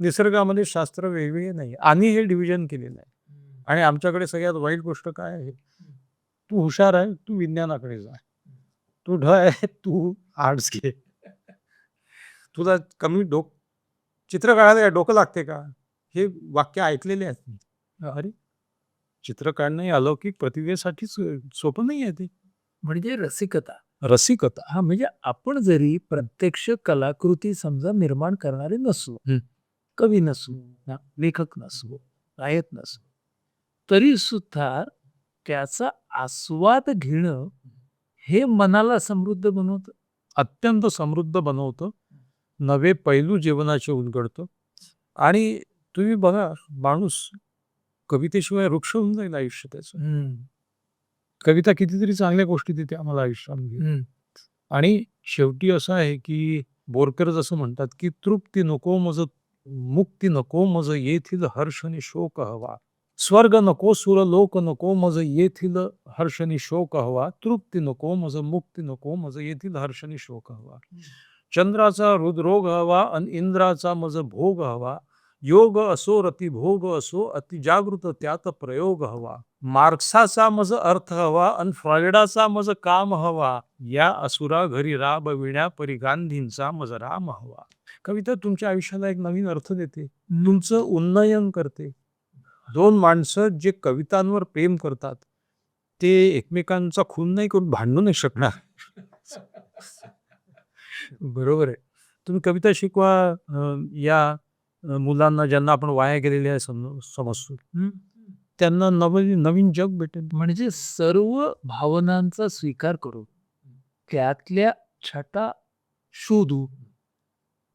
Speaker 1: निसर्गामध्ये शास्त्र वेगवेगळे नाही आणि हे डिव्हिजन केलेलं आहे. आणि आमच्याकडे सगळ्यात वाईट गोष्ट काय आहे, तू हुशार आहे, तू विज्ञानाकडे जा. तू ढ आहे, तू आर्ट्स घे. तुला कमी चित्र काढायला काय डोकं लागते का? हे वाक्य ऐकलेले आहेत मी. अरे, चित्र काढणं हे अलौकिक प्रतिभेसाठी सोपं नाही आहे ते.
Speaker 2: म्हणजे रसिकता.
Speaker 1: रसिकता.
Speaker 2: हा म्हणजे आपण जरी प्रत्यक्ष कलाकृती समजा निर्माण करणारे नसलो, कवी नसलो, लेखक नसलो, गायक नसलो, तरी सुद्धा त्याचा आस्वाद घेणं हे मनाला समृद्ध बनवतं.
Speaker 1: अत्यंत समृद्ध बनवतं, नवे पैलू जीवनाचे उलगडतं. आणि तुम्ही बघा, माणूस कवितेशिवाय वृक्ष होऊन जाईल आयुष्य त्याचं. कविता कितीतरी चांगल्या गोष्टी देते आम्हाला आयुष्यामध्ये. आणि शेवटी असं आहे की बोरकर जसं म्हणतात की तृप्ती नको मज मुक्ती नको मज येथील हर्षणी शोक हवा, स्वर्ग नको सुरलोक नको मज येथील हर्षणी शोक हवा, तृप्ती नको मज मुक्ती नको मज येथील हर्षणी शोक हवा, चंद्राचा हृदरोग हवा अन इंद्राचा मज भोग हवा, योग असो रतिभोग असो अतिजागृत त्यात प्रयोग हवा, मार्क्साचा मज अर्थ हवा अन फ्रॉइडाचा मज काम हवा, या असुरा घरी राब विण्या परी गांधींचा मज राम हवा. कविता तुमच्या आयुष्याला एक नवीन अर्थ देते, तुमचं उन्नयन करते. दोन माणसं जे कवितांवर प्रेम करतात ते एकमेकांचा खून नाही करून भांडू नाही शकणार. बरोबर आहे. तुम्ही कविता शिकवा या मुलांना ज्यांना आपण वाया गेलेले आहे समजतो, त्यांना नवीन जग भेटेल.
Speaker 2: म्हणजे सर्व भावनांचा स्वीकार करू, त्यातल्या छटा शोधू.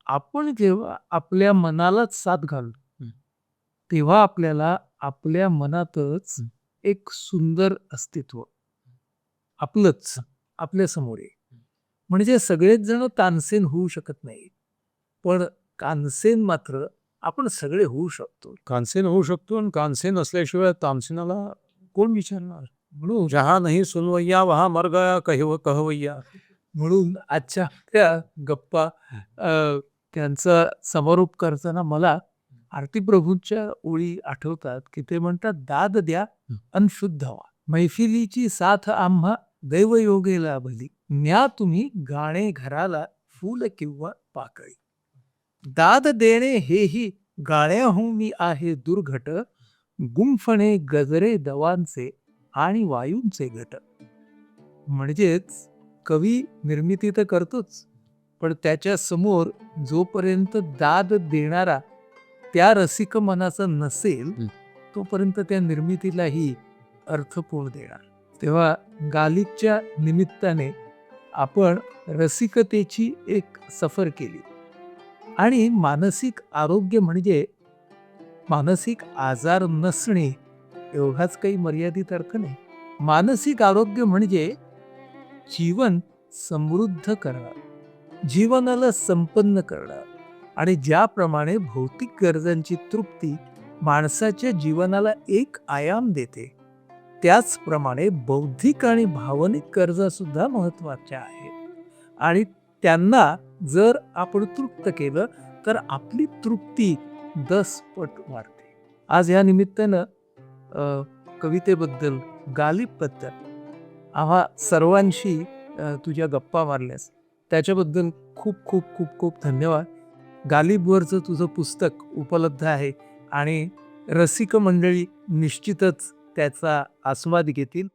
Speaker 2: आपण जेव्हा आपल्या मनालाच साथ घालू, तेव्हा आपल्याला आपल्या मनातच एक सुंदर अस्तित्व आपलंच आपल्या समोर आहे. म्हणजे सगळेच जण तानसेन होऊ शकत नाही, पण कानसेन मात्र आपण सगळे होऊ शकतो.
Speaker 1: कानसेन होऊ शकतो, आणि कानसेन असल्याशिवाय तानसेनाला कोण विचारणार? म्हणून जहा नाही सुनवैया वहा मर गया कहवैया.
Speaker 2: म्हणून आजच्या त्या गप्पा त्यांचा समारोप करताना मला आरती प्रभूंच्या ओळी आठवतात की ते म्हणतात, दाद द्या अन शुद्ध व्हा, मैफिलीची साथ आम्हा दैवयोगे लाभली, न्या तुम्ही गाणे घराला फूल किंवा पाकळी, दाद देणे हेही गाण्याहून मी आहे दुर्घट, गुंफणे गजरे दवांचे आणि वायूंचे घट. म्हणजेच कवी निर्मिती तर करतोच, पण त्याच्या समोर जोपर्यंत दाद देणारा त्या रसिक मनाचा नसेल तोपर्यंत त्या निर्मितीलाही अर्थपूर्ण देणार. तेव्हा गालिबच्या निमित्ताने आपण रसिकतेची एक सफर केली. आणि मानसिक आरोग्य म्हणजे मानसिक आजार नसणे एवढाच काही मर्यादित अर्थ नाही. मानसिक आरोग्य म्हणजे जीवन समृद्ध करणं, जीवनाला संपन्न करणं. आणि ज्याप्रमाणे भौतिक गरजांची तृप्ती माणसाच्या जीवनाला एक आयाम देते, त्याचप्रमाणे बौद्धिक आणि भावनिक गरजा सुद्धा महत्वाच्या आहेत. आणि त्यांना जर आपण तृप्त केलं तर आपली तृप्ती 10 पट वाढते. आज या निमित्तानं कवितेबद्दल, गालिबबद्दल आम्हा सर्वांशी तुझ्या गप्पा मारल्यास त्याच्याबद्दल खूप खूप खूप खूप धन्यवाद. गालिबवरचं तुझं पुस्तक उपलब्ध आहे आणि रसिक मंडळी निश्चितच त्याचा आस्वाद घेतील.